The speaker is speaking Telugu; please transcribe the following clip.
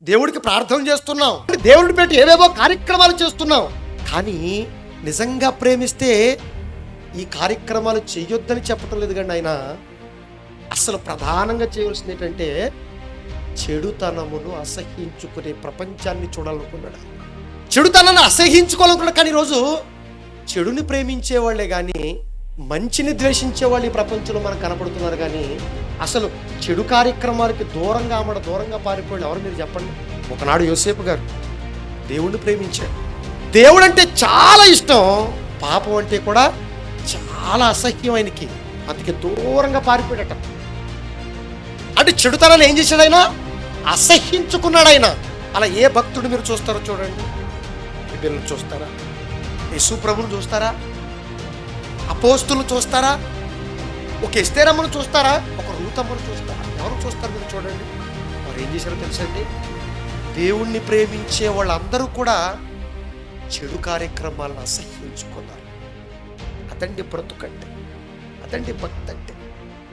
దేవుడికి ప్రార్థన చేస్తున్నాం, దేవుడిని పెట్టి ఏవేవో కార్యక్రమాలు చేస్తున్నాం. కానీ నిజంగా ప్రేమిస్తే ఈ కార్యక్రమాలు చేయొద్దని చెప్పటం లేదు. కానీ ఆయన అసలు ప్రధానంగా చేయవలసింది ఏంటంటే చెడుతనమును అసహ్యించుకునే ప్రపంచాన్ని చూడాలనుకున్నాడు. చెడుతనాన్ని అసహ్యించుకోవాలనుకున్నాడు. కానీ ఈరోజు చెడుని ప్రేమించే వాళ్ళే కానీ మంచిని ద్వేషించే వాళ్ళు ఈ ప్రపంచంలో మనకు కనపడుతున్నారు. కానీ అసలు చెడు కార్యక్రమాలకి దూరంగా పారిపోయాడు ఎవరు మీరు చెప్పండి. ఒకనాడు యోసేపు గారు దేవుణ్ణి ప్రేమించాడు. దేవుడు అంటే చాలా ఇష్టం, పాపం అంటే కూడా చాలా అసహ్యం ఆయనకి. అందుకే దూరంగా పారిపోయాడట. అంటే చెడుతనాన్ని ఏం చేశాడు ఆయన? అసహ్యించుకున్నాడు ఆయన. అలా ఏ భక్తుడు మీరు చూస్తారో చూడండి. బిడ్డలను చూస్తారా? యేసు ప్రభువును చూస్తారా? అపోస్తులను చూస్తారా? ఒక ఎస్తేరమ్మను చూస్తారా? ఒక రూతమ్మను చూస్తారా? ఎవరు చూస్తారు మీరు చూడండి. వారు ఏం చేశారో తెలుసండి, దేవుణ్ణి ప్రేమించే వాళ్ళందరూ కూడా చెడు కార్యక్రమాలను అసహ్యించుకున్నారు. అదండి బ్రతుకంటే, అదండి భక్తి అంటే.